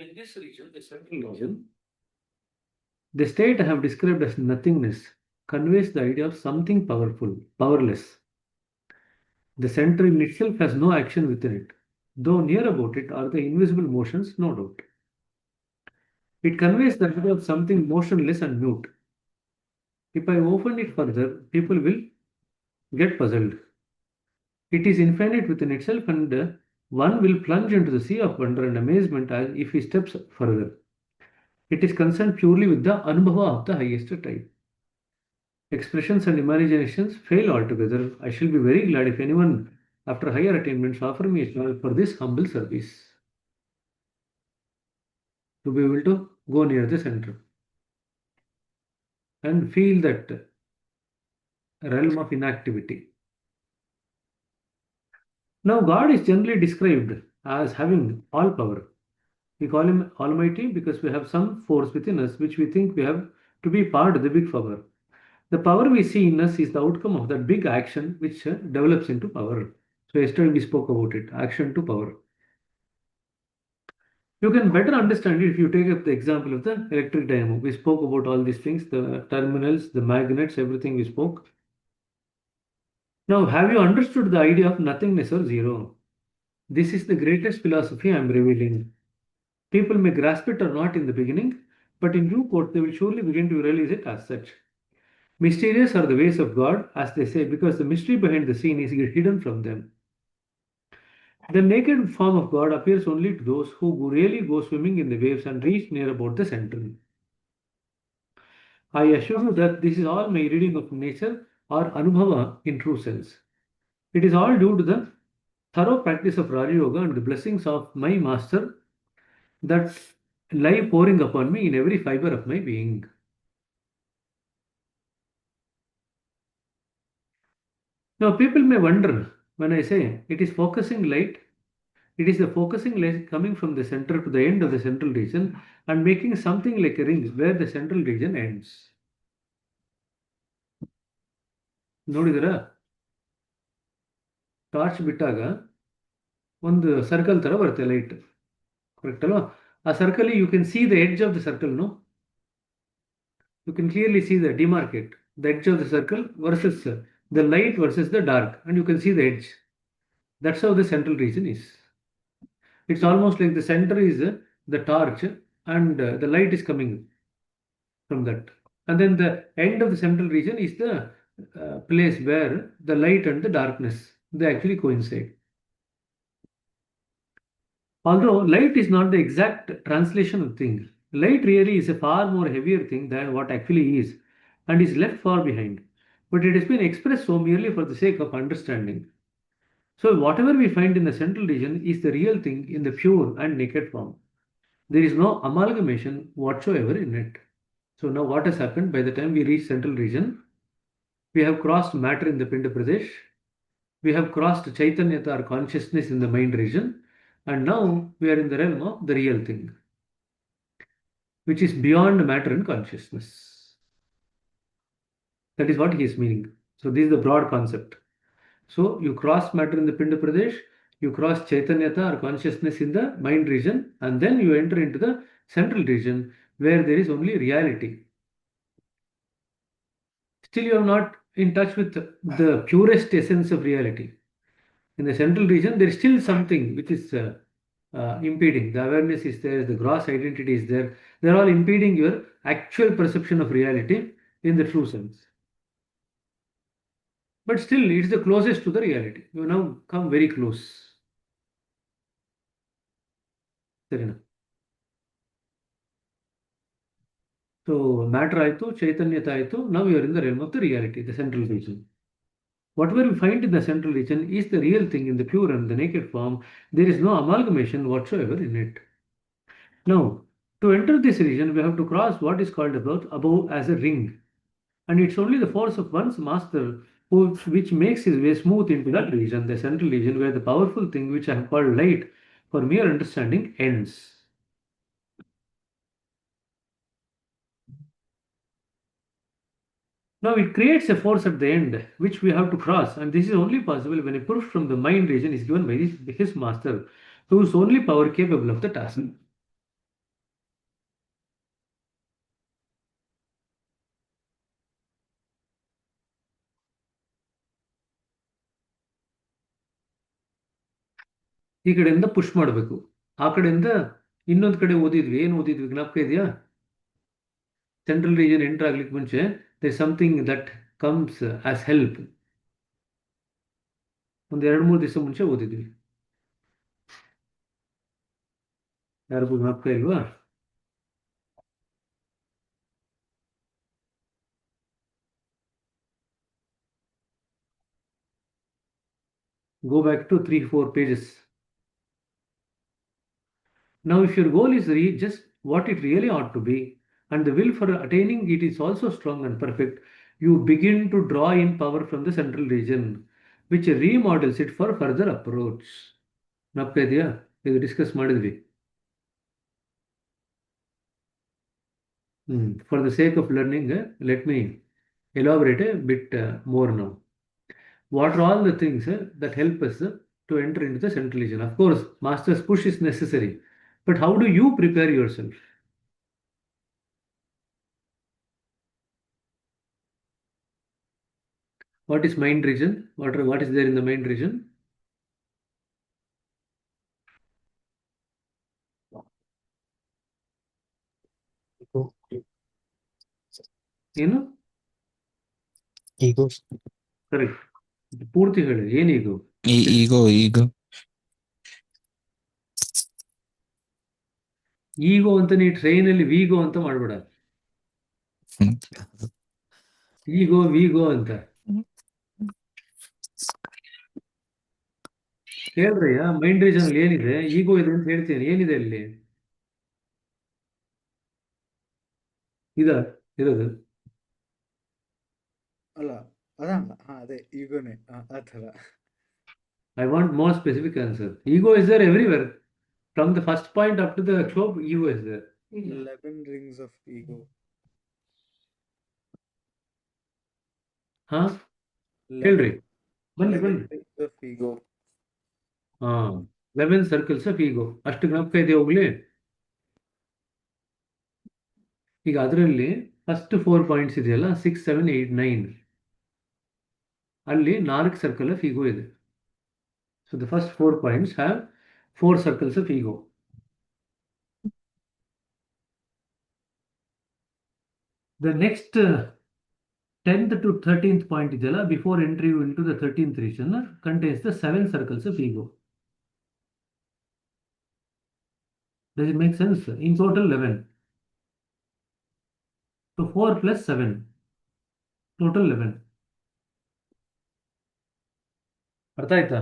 in this region, the central region, the state I have described as nothingness conveys the idea of something powerful, powerless. The center in itself has no action within it, though near about it are the invisible motions, no doubt. It conveys the idea of something motionless and mute. If I open it further, people will get puzzled. It is infinite within itself, and one will plunge into the sea of wonder and amazement as if he steps further. It is concerned purely with the anubhava of the highest type. Expressions and imaginations fail altogether. I shall be very glad if anyone, after higher attainments, offer me a job for this humble service, to be able to go near the center and feel that realm of inactivity. Now, God is generally described as having all power. We call him Almighty because we have some force within us which we think we have to be part of the big power. The power we see in us is the outcome of that big action which develops into power. So, yesterday we spoke about it, action to power. You can better understand it if you take up the example of the electric dynamo. We spoke about all these things, the terminals, the magnets, everything we spoke. Now, have you understood the idea of nothingness or zero? This is the greatest philosophy I am revealing. People may grasp it or not in the beginning, but in due course they will surely begin to realize it as such. Mysterious are the ways of God, as they say, because the mystery behind the scene is hidden from them. The naked form of God appears only to those who really go swimming in the waves and reach near about the center. I assure you that this is all my reading of nature or anubhava in true sense. It is all due to the thorough practice of Raja Yoga and the blessings of my master that lie pouring upon me in every fiber of my being. Now, people may wonder when I say it is focusing light, it is the focusing light coming from the center to the end of the central region and making something like a ring where the central region ends. ನೋಡಿದಿರಾ torch ಬಿಟ್ಟಾಗ ಒಂದು circle ತರ ಬರುತ್ತೆ light correct ಅಲ್ವಾ ಆ circle you can see the edge of the circle no you can clearly see the demarcate the edge of the circle versus the light versus the dark, and you can see the edge. That's how the central region is. It's almost like the center is the torch, and the light is coming from that. And then the end of the central region is the place where the light and the darkness they actually coincide. Although light is not the exact translation of things, light really is a far more heavier thing than what actually is and is left far behind. But it has been expressed so merely for the sake of understanding. So, whatever we find in the central region is the real thing in the pure and naked form. There is no amalgamation whatsoever in it. So, now what has happened by the time we reach central region? We have crossed matter in the Pinda Pradesh. We have crossed Chaitanyata or consciousness in the mind region. And now we are in the realm of the real thing, which is beyond matter and consciousness. That is what he is meaning. So, this is the broad concept. So, you cross matter in the Pinda Pradesh, you cross Chaitanyata or consciousness in the mind region, and then you enter into the central region where there is only reality. Still, you are not in touch with the purest essence of reality. In the central region, there is still something which is impeding. The awareness is there, the gross identity is there. They are all impeding your actual perception of reality in the true sense. But still, it's the closest to the reality. You now come very close. Serena. So, matter aitu, Chaitanyata aitu, now you are in the realm of the reality, the central region. Whatever we find in the central region is the real thing in the pure and the naked form. There is no amalgamation whatsoever in it. Now, to enter this region, we have to cross what is called above as a ring. And it's only the force of one's master which makes his way smooth into that region, the central region, where the powerful thing which I have called light for mere understanding ends. Now it creates a force at the end which we have to cross, and this is only possible when a push from the mind region is given by his master, who is only power capable of the task. ಈ ಕಡೆಯಿಂದ push ಮಾಡಬೇಕು. ಆ ಕಡೆಯಿಂದ ಇನ್ನೊಂದು ಕಡೆ ಓದಿದ್ವಿ, ಏನು ಓದಿದ್ವಿ ಜ್ಞಾಪಕ ಇದೆಯಾ? ಸೆಂಟ್ರಲ್ ರೀಜನ್ ಎಂಟರ್ ಆಗ್ಲಿಕ್ಕೆ ಮುಂಚೆ they something that comes as help. ಒಂದು 2-3 ದಿವಸ ಮುಂಚೆ ಓದಿದ್ವಿ. ಯಾರಿಗೂ ಜ್ಞಾಪಕ ಇಲ್ವಾ? Go back to 3-4 pages. Now, if your goal is just what it really ought to be, and the will for attaining it is also strong and perfect, you begin to draw in power from the central region, which remodels it for further approach. ಜ್ಞಾಪಕ ಇದೆಯಾ? ಇದು discuss ಮಾಡಿದ್ವಿ. For the sake of learning, let me elaborate a bit more now. What are all the things that help us to enter into the central region? Of course, master's push is necessary, but how do you prepare yourself? What is mind region? What is there in the mind region? Ego. ಏನು? Ego. Correct. ಪೂರ್ತಿ ಹೇಳಿ, ಏನೀಗ? Ego. ಈಗೋ ಅಂತ ನೀ ಟ್ರೈನಲ್ಲಿ ವಿಗೋ ಅಂತ ಮಾಡ್ಬೇಡ. ಈಗೋ ವಿಗೋ ಅಂತ ಹೇಳ್ರಯ್ಯ. ಮೈಂಡ್ ರೀಜನ್ ಏನಿದೆ? ಈಗೋ ಇದೆ ಅಂತ ಹೇಳ್ತೀನಿ. ಏನಿದೆ ಅಲ್ಲಿ? ಇದ ಇರೋದು ಅಲ್ಲ ಅದ ಅದೇ ಈಗೋನೇ ಆ ಥರ. I want more specific answer. Ego is there everywhere. From the first point up to the globe, ego is there. 11 rings of ego. ಹಾ ಹೇಳ್ರಿ, 11 ಬನ್ನಿ ಬನ್ನಿ. rings of ego. ಹಾ 11 ಸರ್ಕಲ್ಸ್ ಆಫ್ ಈಗೋ. ಅಷ್ಟು ಜ್ಞಾಪಕ ಇದೆ ಹೋಗ್ಲಿ. ಈಗ ಅದರಲ್ಲಿ ಫಸ್ಟ್ 4 ಪಾಯಿಂಟ್ಸ್ ಇದೆಯಲ್ಲ, 6, 7, 8, 9, ಅಲ್ಲಿ 4 ಸರ್ಕಲ್ ಆಫ್ ಈಗೋ ಇದೆ. So the first 4 points have 4 circles of ego. The next 10th to 13th point ಇದೆಯಲ್ಲ, before entry into the 13th region, contains the 7 circles of ego. Does it make sense? In total 11. So 4 plus 7, total 11. ಅರ್ಥ ಆಯ್ತಾ?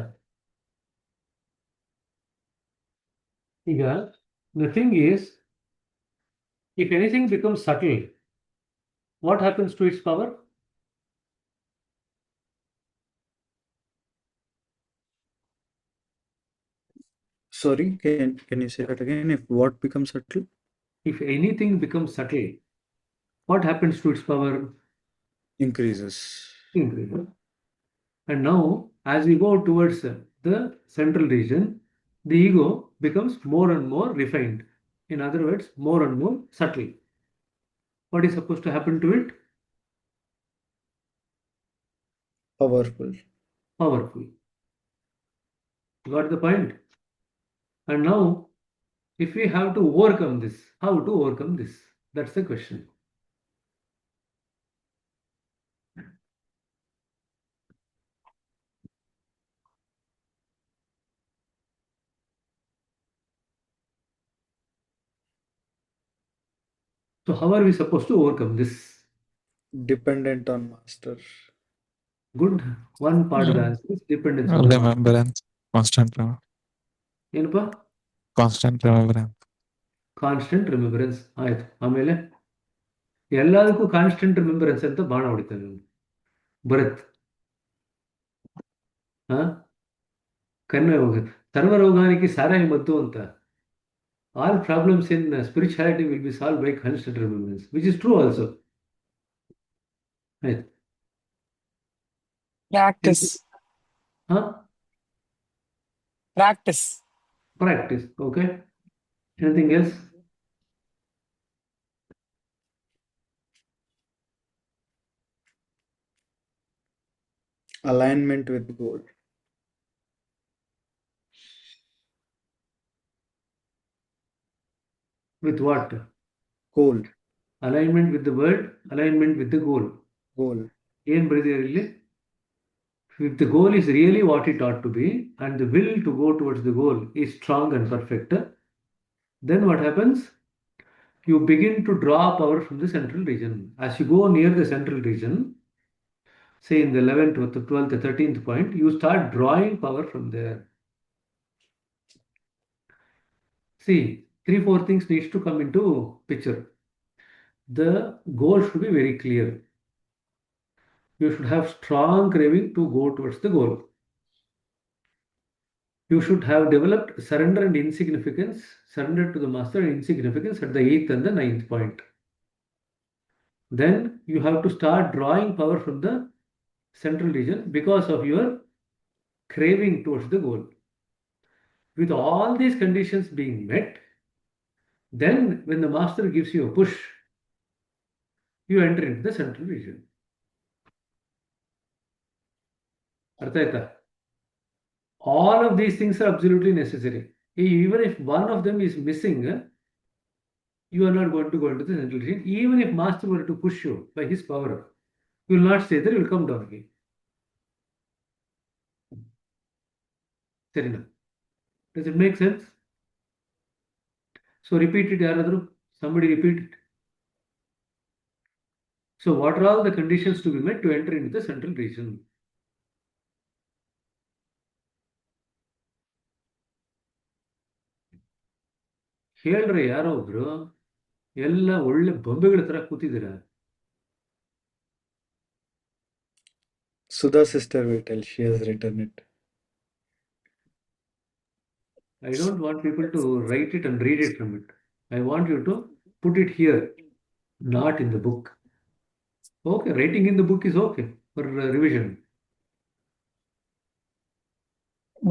ಈಗ the thing is, if anything becomes subtle, what happens to its power? Sorry, can you say that again? If what becomes subtle? If anything becomes subtle, what happens to its power? Increases. Increases. And now, as we go towards the central region, the ego becomes more and more refined. In other words, more and more subtle. What is supposed to happen to it? Powerful. Powerful. Got the point? And now, if we have to overcome this, how to overcome this? That's the question. So how are we supposed to overcome this? Dependent on master. Good. One part of the answer is dependence on the master. Remembrance. ಏನಪ್ಪ? Constant remembrance. Constant remembrance. ಆಯ್ತು. ಆಮೇಲೆ ಎಲ್ಲದಕ್ಕೂ constant remembrance ಅಂತ ಬಾಣ ಹೊಡಿತಾನೆ ಅವನು ಭರತ್. ಹಾ ಸರ್ವರೋಗಾనికి ಸಾರಾಯಿ ಮದ್ದು ಅಂತ. All problems in spirituality will be solved by constant remembrance, which is true also. ಆಯ್ತು. Practice. ಹಾ Practice. practice. Okay. Anything else? Alignment with goal. With what? Goal. Alignment with the word, alignment with the goal. Goal. ಏನು ಬರೆದಿದ್ದಾರೆ ಇಲ್ಲಿ? If the goal is really what it ought to be and the will to go towards the goal is strong and perfect, then what happens? You begin to draw power from the central region. As you go near the central region, say in the 11th, 12th, 13th point, you start drawing power from there. See, 3-4 things needs to come into picture. The goal should be very clear. You should have strong craving to go towards the goal. You should have developed surrender and insignificance, surrender to the master and insignificance at the 8th and the 9th point. Then you have to start drawing power from the central region because of your craving towards the goal. With all these conditions being met, then when the master gives you a push, you enter into the central region. ಅರ್ಥ ಆಯ್ತಾ? All of these things are absolutely necessary. Even if one of them is missing, you are not going to go into the central region. Even if master were to push you by his power, you will not stay there, you will come down again. Serena. Does it make sense? So repeat it, yaradru. Somebody repeat it. So what are all the conditions to be met to enter into the central region? ಹೇಳ್ರಿ ಯಾರೋ ಒಬ್ರು ಎಲ್ಲ ಒಳ್ಳೆ ಬೊಂಬೆಗಳ ತರ ಕೂತಿದ್ದೀರಾ. Sudha sister will tell, she has written it. I don't want people to write it and read it from it. I want you to put it here, not in the book. Okay, writing in the book is okay for revision.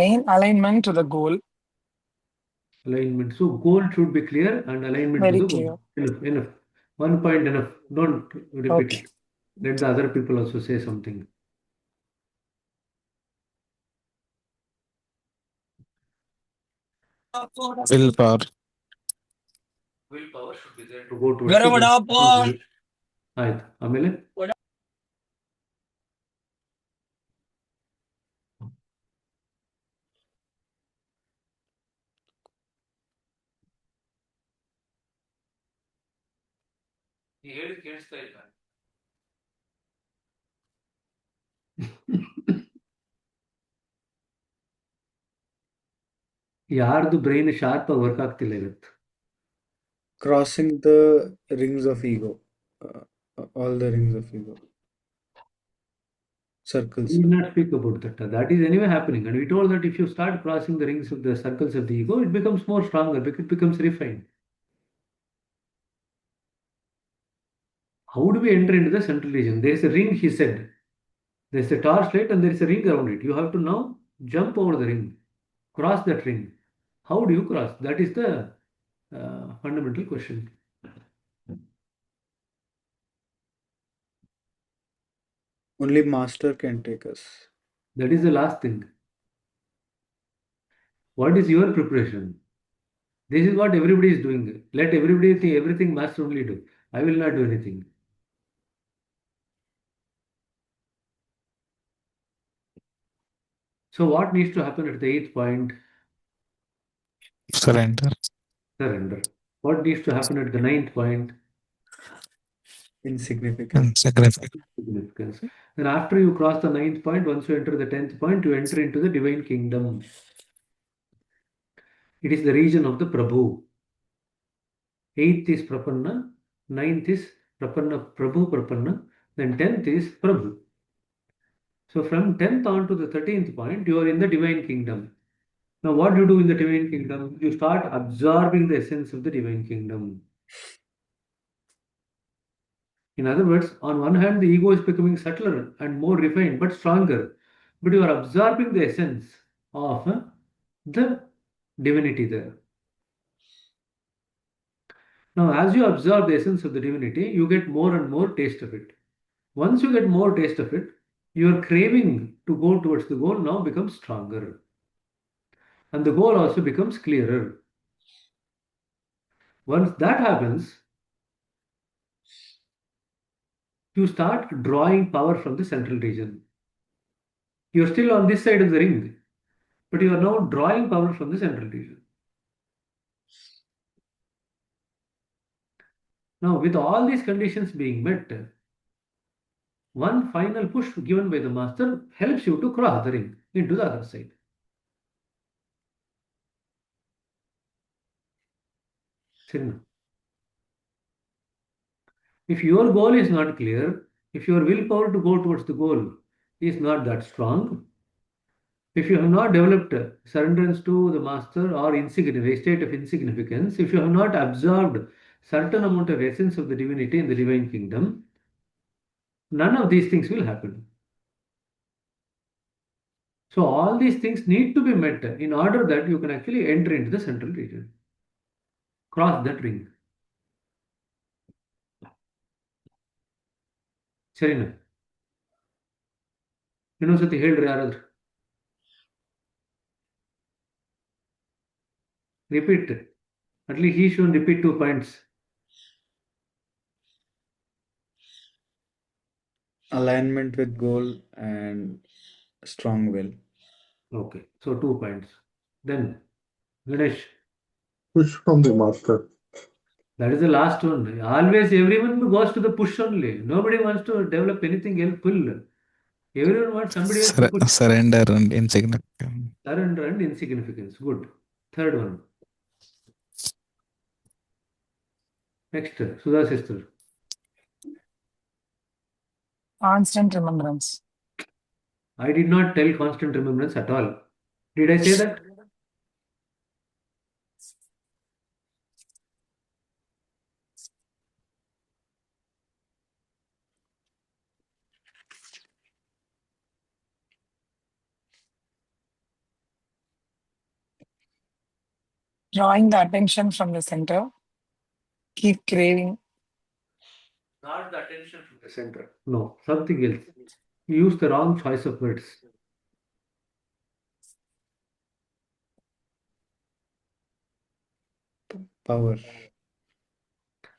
Main alignment to the goal. Alignment. So goal should be clear and alignment Very to the clear. goal. Enough. One point enough. Don't repeat Okay. it. Let the other people also say something. Willpower. Willpower should be there to go towards the goal. ಆಯ್ತು. ಆಮೇಲೆ ಹೇಳಿ ಕೇಳಿಸ್ತಾ ಇಲ್ಲ. ಯಾರ್ದು brain sharp work ಆಗ್ತಿಲ್ಲ ಇವತ್ತು. Crossing the rings of ego. All the rings of ego. Circles. We will not speak about that. That is anyway happening. And we told that if you start crossing the rings of the circles of the ego, it becomes more stronger, it becomes refined. How do we enter into the central region? There is a ring, he said. There is a torchlight and there is a ring around it. You have to now jump over the ring, cross that ring. How do you cross? That is the fundamental question. Only master can take us. That is the last thing. What is your preparation? This is what everybody is doing. Let everybody think everything master only do. I will not do anything. So what needs to happen at the 8th point? Surrender. Surrender. What needs to happen at the 9th point? Insignificant. Significance. Then after you cross the 9th point, once you enter the 10th point, you enter into the divine kingdom. It is the region of the Prabhu. 8th is Prapanna, 9th is Prapanna, Prabhu Prapanna, then 10th is Prabhu. So from 10th on to the 13th point, you are in the divine kingdom. Now what do you do in the divine kingdom? You start absorbing the essence of the divine kingdom. In other words, on one hand, the ego is becoming subtler and more refined, but stronger. But you are absorbing the essence of the divinity there. Now, as you absorb the essence of the divinity, you get more and more taste of it. Once you get more taste of it, your craving to go towards the goal now becomes stronger. And the goal also becomes clearer. Once that happens, you start drawing power from the central region. You're still on this side of the ring, but you are now drawing power from the central region. Now, with all these conditions being met, one final push given by the master helps you to cross the ring into the other side. Sirna. If your goal is not clear, if your willpower to go towards the goal is not that strong, if you have not developed surrenderance to the master or insignificant state of insignificance, if you have not absorbed certain amount of essence of the divinity in the divine kingdom, none of these things will happen. So all these things need to be met in order that you can actually enter into the central region, cross that ring. Serena, ಇನ್ನೊಂದ್ಸತಿ ಹೇಳ್ರಿ ಯಾರಾದ್ರು. Repeat. At least he should repeat 2 points. Alignment with goal and strong will. Okay, so 2 points. Then, Ganesh, Push from the master. that is the last one. Always everyone goes to the push only. Nobody wants to develop anything else. Pull. Everyone wants somebody else to push. Surrender and insignificant. Surrender and insignificance. Good. Third one. Next, Sudha sister. Constant remembrance. I did not tell constant remembrance at all. Did I say that? Drawing the attention from the center. Keep craving. Not the attention from the center. No, something else. You use the wrong choice of words. Power.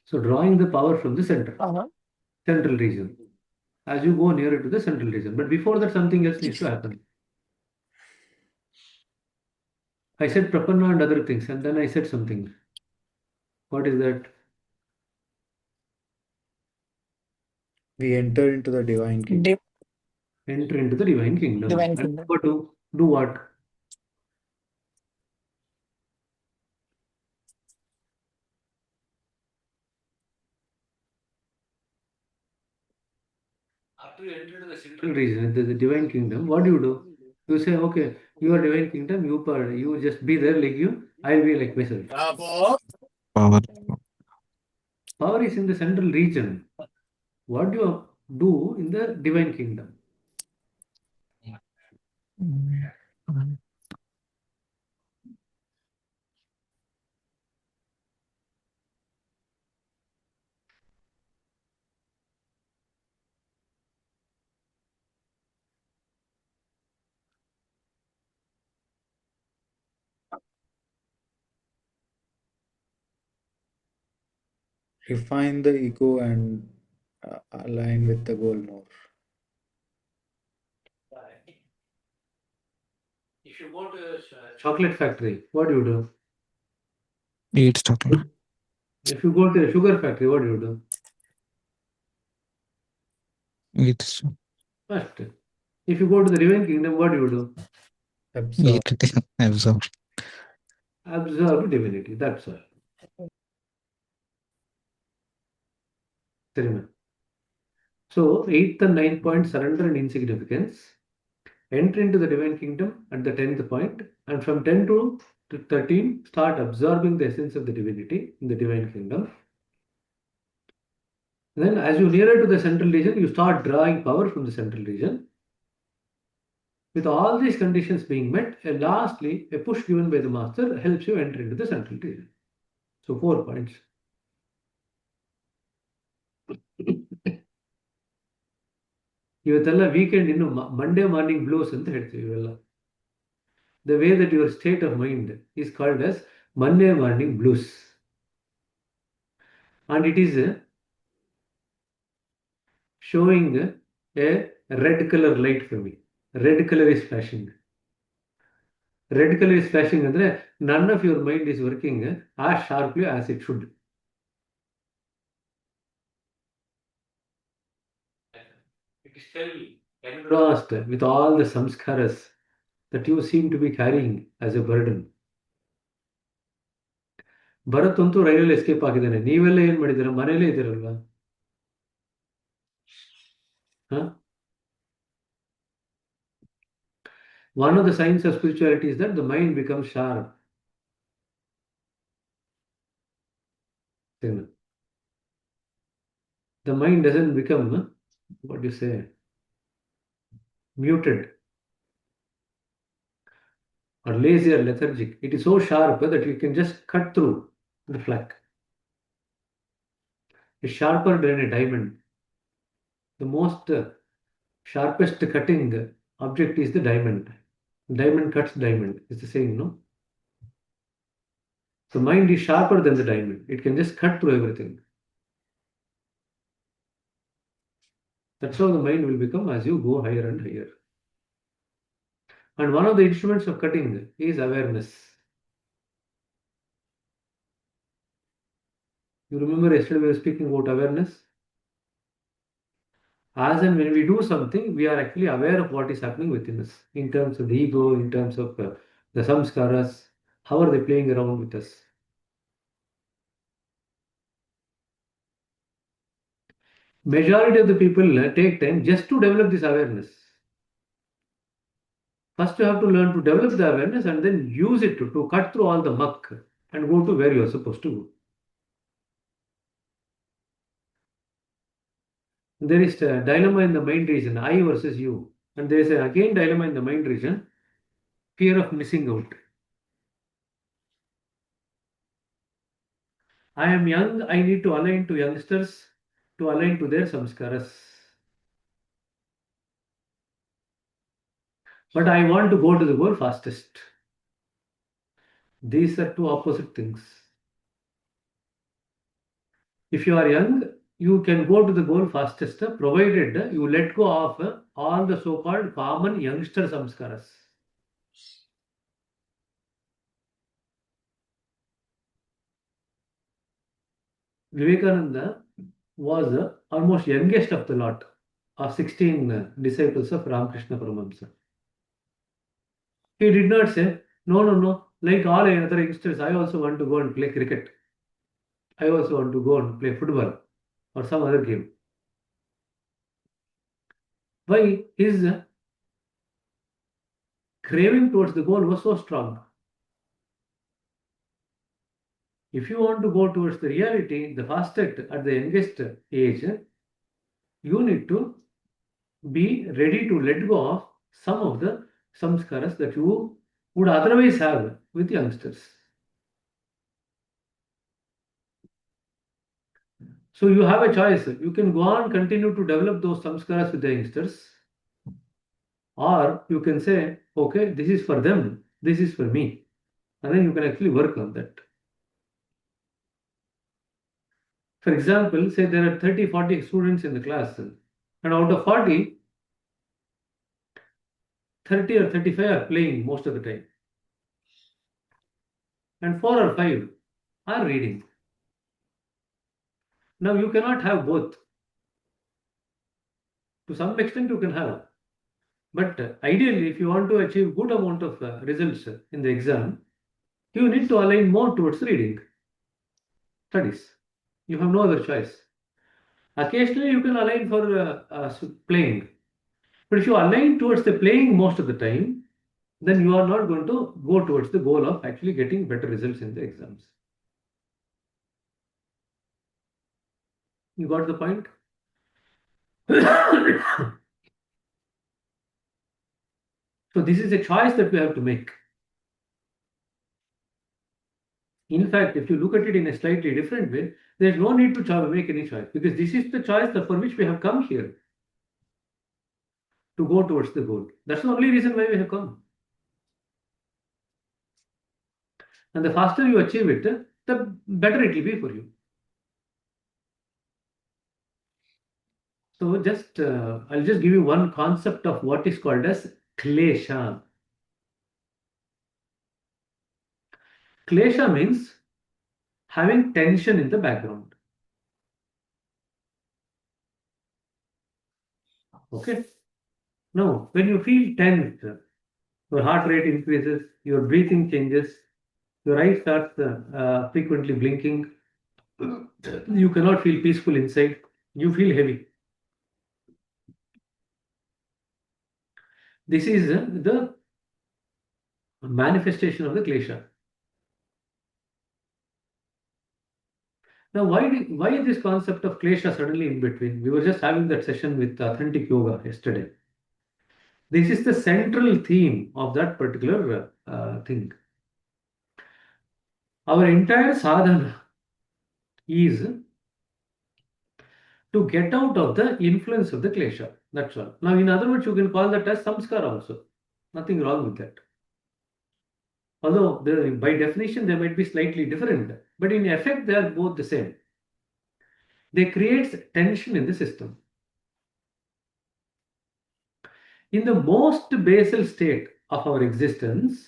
So drawing the power from the center, Power. central region, as you go nearer to the central region. But before that, something else needs to happen. I said prapanna and other things, and then I said something. What is that? We enter into the divine kingdom. Enter into the divine kingdom. Divine And kingdom. what do what? After you enter into the central region, the divine kingdom, what do? You say, okay, you are divine kingdom, you just be there like you, I'll be like myself. Power. Power is in the central region. What do you do in the divine kingdom? Refine the ego and align with the goal more. If you go to a chocolate factory, what do? Eat chocolate. If you go to a sugar factory, what do? Eat. First, if you go to the divine kingdom, what do? Absorb. Eat it. Absorb. Absorb divinity. That's all. So, 8th and 9th point, surrender and insignificance. Enter into the divine kingdom at the 10th point, and from 10 to 13, start absorbing the essence of the divinity in the divine kingdom. Then, as you nearer to the central region, you start drawing power from the central region. With all these conditions being met, lastly, a push given by the master helps you enter into the central region. So, 4 points. ಇವತ್ತೆಲ್ಲ weekend ಇನ್ನು Monday morning blouse ಅಂತ ಹೇಳ್ತೀವಿ ಇವೆಲ್ಲ. The way that your state of mind is called as Monday morning blues. and it is showing a red color light for me. Red color is flashing. Red color is flashing andre none of your mind is working as sharply as it should. It is still engrossed with all the samskaras that you seem to be carrying as a burden. Bharat ಅಂತೂ ರೈಲಲ್ಲಿ escape ಆಗಿದ್ದಾನೆ. ನೀವೆಲ್ಲ ಏನ್ ಮಾಡಿದ್ದೀರಾ? ಮನೇಲೇ ಇದ್ದೀರಲ್ವಾ? One of the signs of spirituality is that the mind becomes sharp. The mind doesn't become, what do you say, muted or lazy or lethargic. It is so sharp that you can just cut through the flak. It's sharper than a diamond. The most sharpest cutting object is the diamond. Diamond cuts diamond, is the saying, no? The mind is sharper than the diamond. It can just cut through everything. That's how the mind will become as you go higher and higher. And one of the instruments of cutting is awareness. You remember yesterday we were speaking about awareness? As and when we do something, we are actually aware of what is happening within us in terms of the ego, in terms of the samskaras, how are they playing around with us. Majority of the people take time just to develop this awareness. First, you have to learn to develop the awareness and then use it to cut through all the muck and go to where you are supposed to go. There is a dilemma in the mind region, I versus you. And there is again dilemma in the mind region, fear of missing out. I am young, I need to align to youngsters, to align to their samskaras. But I want to go to the goal fastest. These are two opposite things. If you are young, you can go to the goal fastest, provided you let go of all the so-called common youngster samskaras. Vivekananda was almost youngest of the lot of 16 disciples of Ramakrishna Paramahamsa. He did not say, no, like all other youngsters, I also want to go and play cricket. I also want to go and play football or some other game. Why? His craving towards the goal was so strong. If you want to go towards the reality, the fastest at the youngest age, you need to be ready to let go of some of the samskaras that you would otherwise have with youngsters. So you have a choice. You can go on, continue to develop those samskaras with the youngsters, or you can say, okay, this is for them, this is for me. And then you can actually work on that. For example, say there are 30, 40 students in the class, and out of 40, 30 or 35 are playing most of the time. And 4 or 5 are reading. Now you cannot have both. To some extent you can have. But ideally, if you want to achieve good amount of results in the exam, you need to align more towards reading, studies. You have no other choice. Occasionally you can align for playing. But if you align towards the playing most of the time, then you are not going to go towards the goal of actually getting better results in the exams. You got the point? So this is a choice that we have to make. In fact, if you look at it in a slightly different way, there is no need to make any choice, because this is the choice for which we have come here, to go towards the goal. That's the only reason why we have come. And the faster you achieve it, the better it will be for you. So just I'll just give you one concept of what is called as klesha. Klesha means having tension in the background. Okay. Now, when you feel tense, your heart rate increases, your breathing changes, your eyes starts frequently blinking. You cannot feel peaceful inside. You feel heavy. This is the manifestation of the klesha. Now, why this concept of klesha suddenly in between? We were just having that session with authentic yoga yesterday. This is the central theme of that particular thing. Our entire sadhana is to get out of the influence of the klesha. That's all. Now, in other words, you can call that as samskara also. Nothing wrong with that. Although by definition they might be slightly different, but in effect they are both the same. They create tension in the system. In the most basal state of our existence,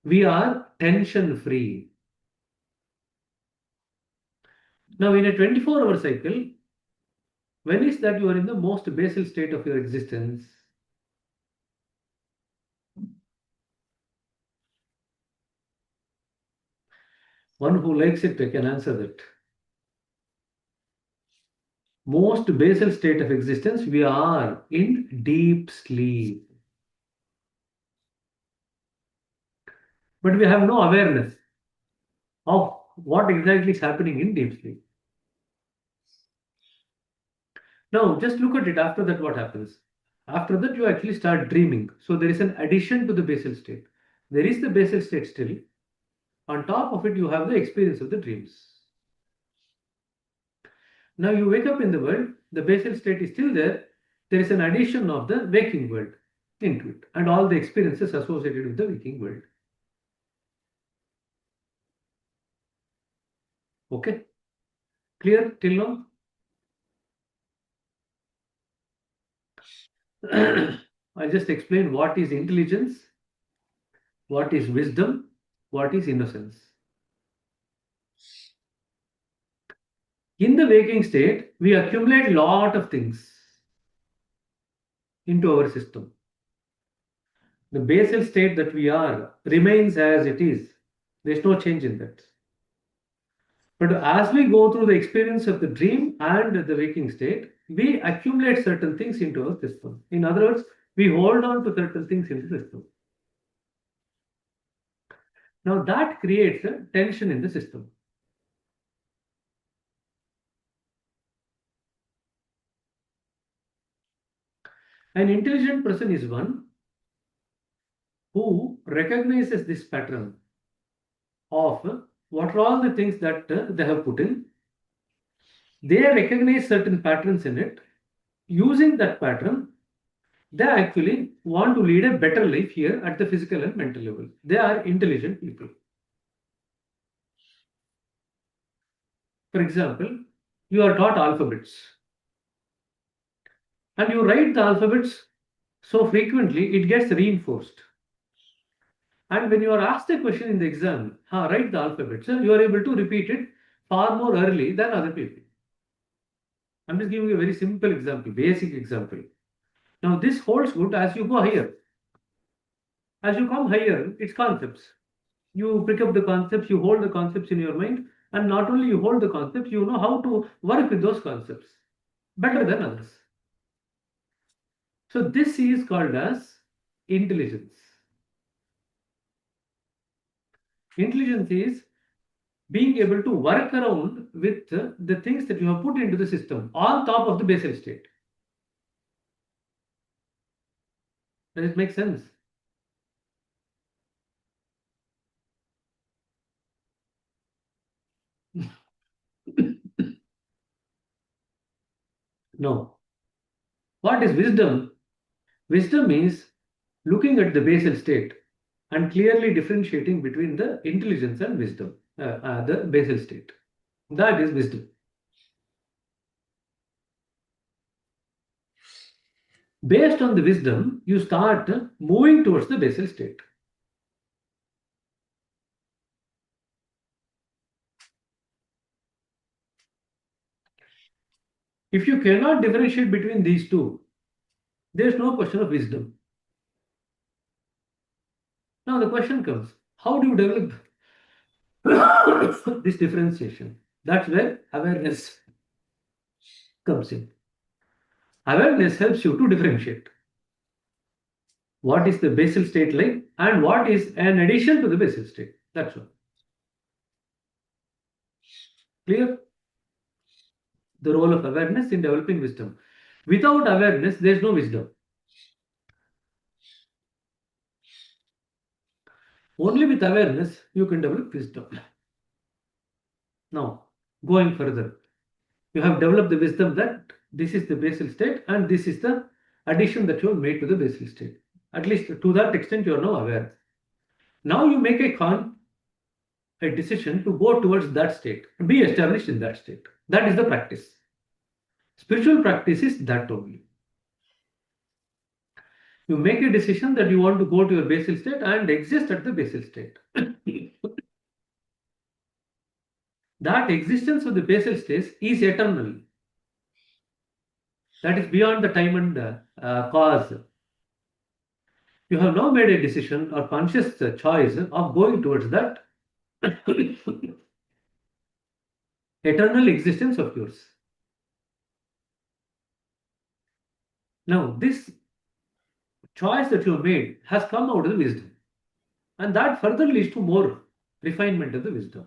we are tension free. Now, in a 24-hour cycle, when is that you are in the most basal state of your existence? One who likes it can answer that. Most basal state of existence, we are in deep sleep. But we have no awareness of what exactly is happening in deep sleep. Now, just look at it. After that, what happens? After that, you actually start dreaming. So there is an addition to the basal state. There is the basal state still. On top of it, you have the experience of the dreams. Now you wake up in the world, the basal state is still there. There is an addition of the waking world into it and all the experiences associated with the waking world. Okay? Clear till now? I'll just explain what is intelligence, what is wisdom, what is innocence. In the waking state, we accumulate a lot of things into our system. The basal state that we are remains as it is. There's no change in that. But as we go through the experience of the dream and the waking state, we accumulate certain things into our system. In other words, we hold on to certain things in the system. Now that creates a tension in the system. An intelligent person is one who recognizes this pattern of what are all the things that they have put in. They recognize certain patterns in it. Using that pattern, they actually want to lead a better life here at the physical and mental level. They are intelligent people. For example, you are taught alphabets and you write the alphabets so frequently it gets reinforced. And when you are asked a question in the exam, write the alphabets, you are able to repeat it far more early than other people. I'm just giving you a very simple example, basic example. Now this holds good as you go higher. As you come higher, it's concepts. You pick up the concepts, you hold the concepts in your mind, and not only you hold the concepts, you know how to work with those concepts better than others. So this is called as intelligence. Intelligence is being able to work around with the things that you have put into the system on top of the basal state. Does it make sense? No. What is wisdom? Wisdom is looking at the basal state and clearly differentiating between the intelligence and wisdom, the basal state. That is wisdom. Based on the wisdom, you start moving towards the basal state. If you cannot differentiate between these two, there is no question of wisdom. Now the question comes, how do you develop this differentiation? That's where awareness comes in. Awareness helps you to differentiate what is the basal state like and what is an addition to the basal state. That's all. Clear? The role of awareness in developing wisdom. Without awareness, there is no wisdom. Only with awareness, you can develop wisdom. Now, going further, you have developed the wisdom that this is the basal state and this is the addition that you have made to the basal state. At least to that extent, you are now aware. Now you make a decision to go towards that state, be established in that state. That is the practice. Spiritual practice is that only. You make a decision that you want to go to your basal state and exist at the basal state. That existence of the basal state is eternal. That is beyond the time and cause. You have now made a decision or conscious choice of going towards that eternal existence of yours. Now, this choice that you have made has come out of the wisdom, and that further leads to more refinement of the wisdom.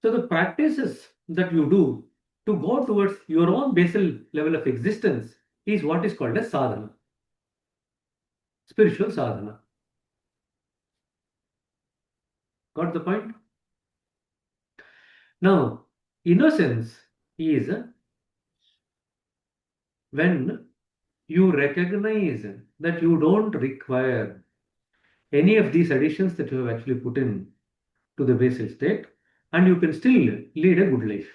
So the practices that you do to go towards your own basal level of existence is what is called as sadhana, spiritual sadhana. Got the point? Now, innocence is when you recognize that you don't require any of these additions that you have actually put in to the basal state, and you can still lead a good life.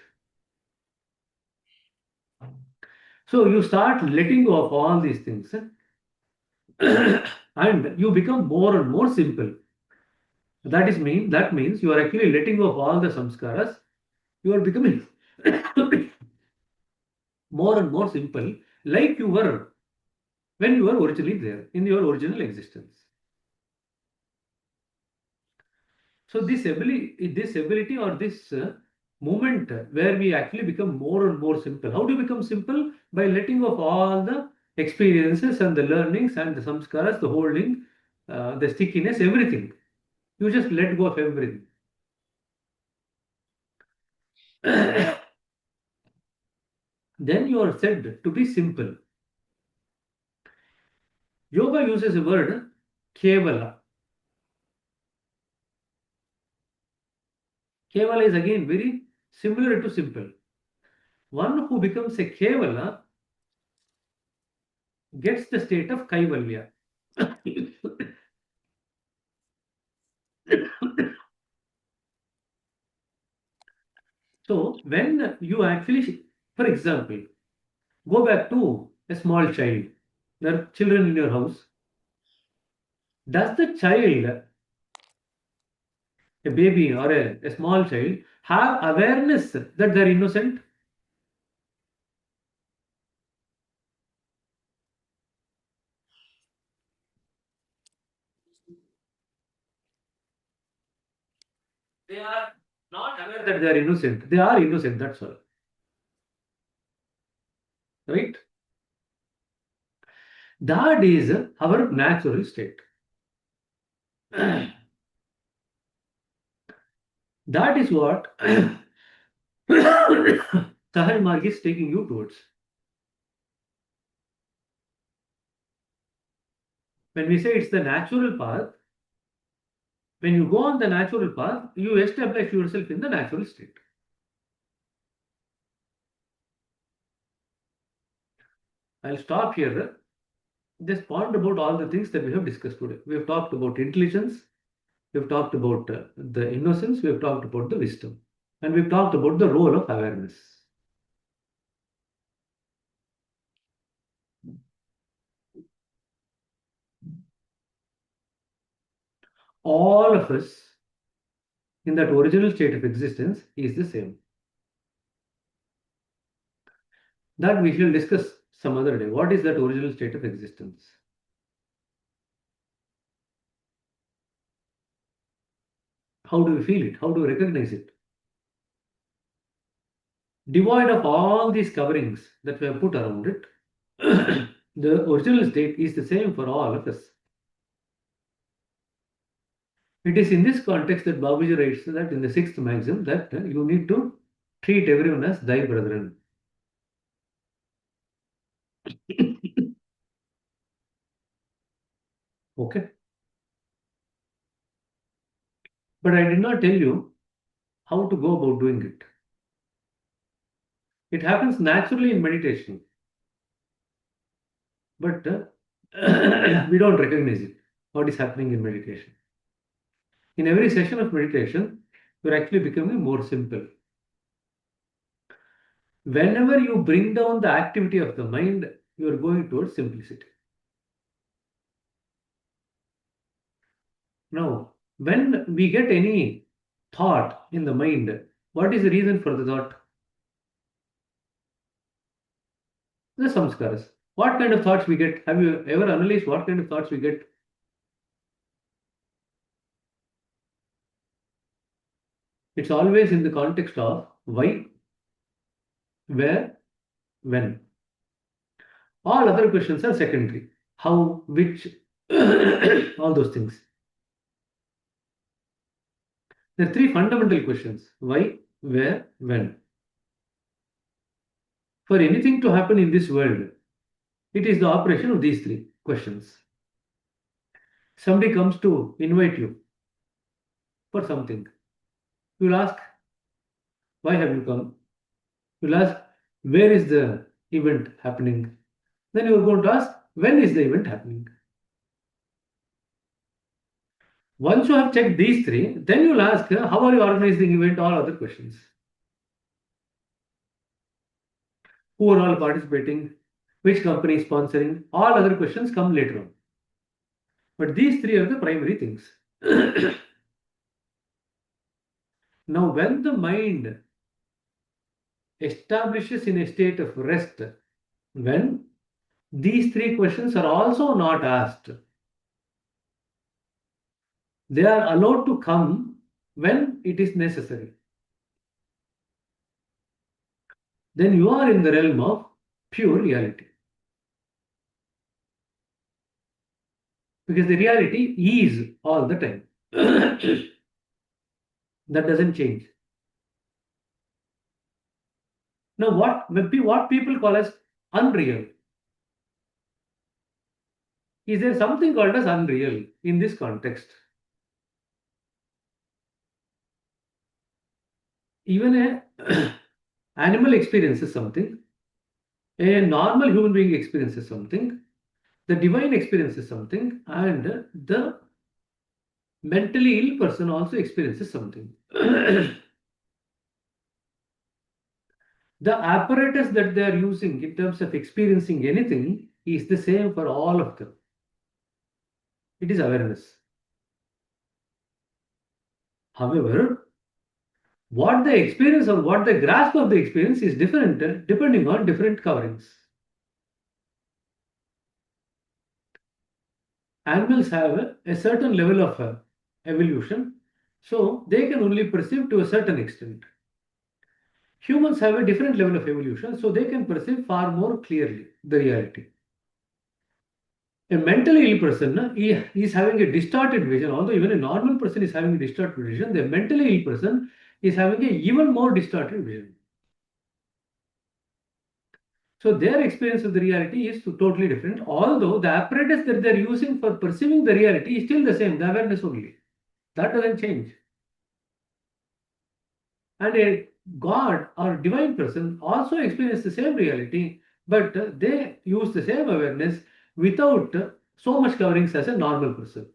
So you start letting go of all these things and you become more and more simple. That means you are actually letting go of all the samskaras. You are becoming more and more simple, like you were when you were originally there in your original existence. So this ability or this moment where we actually become more and more simple. How do you become simple? By letting go of all the experiences and the learnings and the samskaras, the holding, the stickiness, everything. You just let go of everything. Then you are said to be simple. Yoga uses a word kevala. Kevala is again very similar to simple. One who becomes a kevala gets the state of kaivalya. So when you actually, for example, go back to a small child, there are children in your house. Does the child, a baby or a small child, have awareness that they're innocent? They are not aware that they are innocent. They are innocent, that's all. Right? That is our natural state. That is what Sahaj Marg is taking you towards. When we say it's the natural path, when you go on the natural path, you establish yourself in the natural state. I'll stop here. Just ponder about all the things that we have discussed today. We have talked about intelligence, we have talked about the innocence, we have talked about the wisdom. and we've talked about the role of awareness. All of us in that original state of existence is the same. That we shall discuss some other day. What is that original state of existence? How do we feel it? How do we recognize it? Devoid of all these coverings that we have put around it, the original state is the same for all of us. It is in this context that Babaji writes that in the sixth maxim that you need to treat everyone as thy brethren. Okay. But I did not tell you how to go about doing it. It happens naturally in meditation, but we don't recognize it, what is happening in meditation. In every session of meditation, you're actually becoming more simple. Whenever you bring down the activity of the mind, you are going towards simplicity. Now, when we get any thought in the mind, what is the reason for the thought? The samskaras. What kind of thoughts we get? Have you ever analyzed what kind of thoughts we get? It's always in the context of why, where, when. All other questions are secondary. How, which, all those things. There are three fundamental questions: why, where, when. For anything to happen in this world, it is the operation of these three questions. Somebody comes to invite you for something. You'll ask, why have you come? You'll ask, where is the event happening? Then you're going to ask, when is the event happening? Once you have checked these three, then you'll ask, how are you organizing the event? All other questions. Who are all participating? Which company is sponsoring? All other questions come later on. But these three are the primary things. Now, when the mind establishes in a state of rest, when these three questions are also not asked, they are allowed to come when it is necessary. Then you are in the realm of pure reality. Because the reality is all the time. That doesn't change. Now, what people call as unreal? Is there something called as unreal in this context? Even a animal experiences something, a normal human being experiences something, the divine experiences something, and the mentally ill person also experiences something. The apparatus that they are using in terms of experiencing anything is the same for all of them. It is awareness. However, what they experience or what they grasp of the experience is different depending on different coverings. Animals have a certain level of evolution, so they can only perceive to a certain extent. Humans have a different level of evolution, so they can perceive far more clearly the reality. A mentally ill person is having a distorted vision, although even a normal person is having a distorted vision, the mentally ill person is having an even more distorted vision. So their experience of the reality is totally different, although the apparatus that they're using for perceiving the reality is still the same, the awareness only. That doesn't change. And a God or divine person also experience the same reality, but they use the same awareness without so much coverings as a normal person.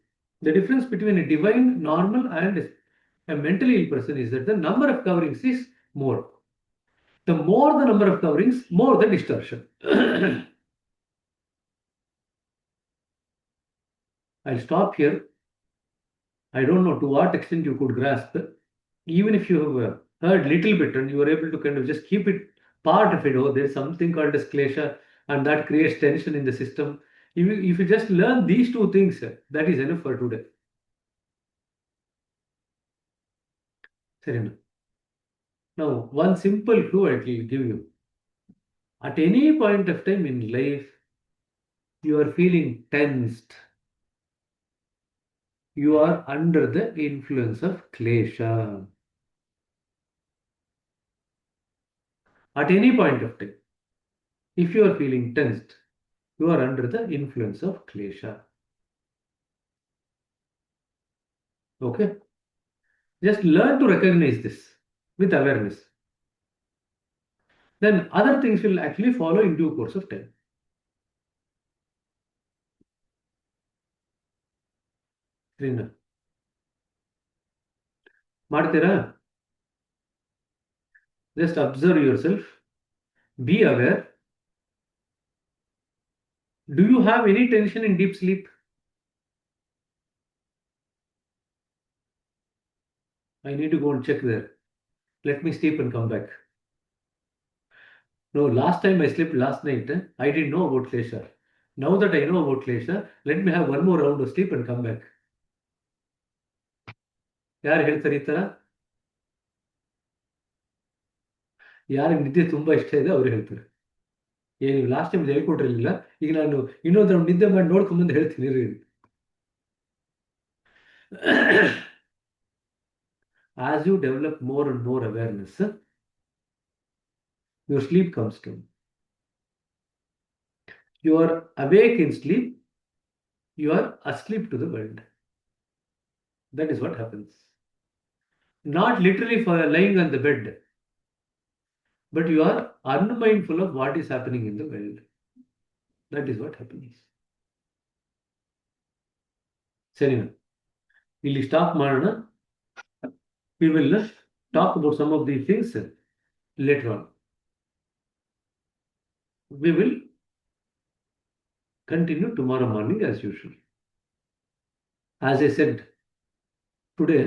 The difference between a divine, normal, and a mentally ill person is that the number of coverings is more. The more the number of coverings, more the distortion. I'll stop here. I don't know to what extent you could grasp. Even if you have heard little bit and you are able to kind of just keep it part of it, oh, there's something called as klesha, and that creates tension in the system. If you just learn these two things, that is enough for today. Serena. Now, one simple clue I will give you. At any point of time in life, you are feeling tensed. You are under the influence of klesha. At any point of time, if you are feeling tensed, you are under the influence of klesha. Okay? Just learn to recognize this with awareness. Then other things will actually follow in due course of time. Rina. ಮಾಡ್ತೀರಾ? Just observe yourself. Be aware. Do you have any tension in deep sleep? I need to go and check there. Let me sleep and come back. No, last time I slept last night, I didn't know about klesha. Now that I know about klesha, let me have one more round of sleep and come back. ಯಾರು ಹೇಳ್ತಾರೆ ಈ ತರ? ಯಾರಿಗೆ ನಿದ್ದೆ ತುಂಬಾ ಇಷ್ಟ ಇದೆ ಅವ್ರು ಹೇಳ್ತಾರೆ. ನೀವು ಲಾಸ್ಟ್ ಟೈಮ್ ಹೇಳ್ಕೊಟ್ಟಿರಲಿಲ್ಲ, ಈಗ ನಾನು ಇನ್ನೊಂದು ರೌಂಡ್ ನಿದ್ದೆ ಮಾಡಿ ನೋಡ್ಕೊಂಡ್ಬಂದು ಹೇಳ್ತೀನಿ ರೀ. As you develop more and more awareness, your sleep comes down. You are awake in sleep, you are asleep to the world. That is what happens. Not literally for lying on the bed, but you are unmindful of what is happening in the world. That is what happens. Serena, ಇಲ್ಲಿ stop ಮಾಡೋಣ. We will talk about some of these things later on. We will continue tomorrow morning as usual. As I said, today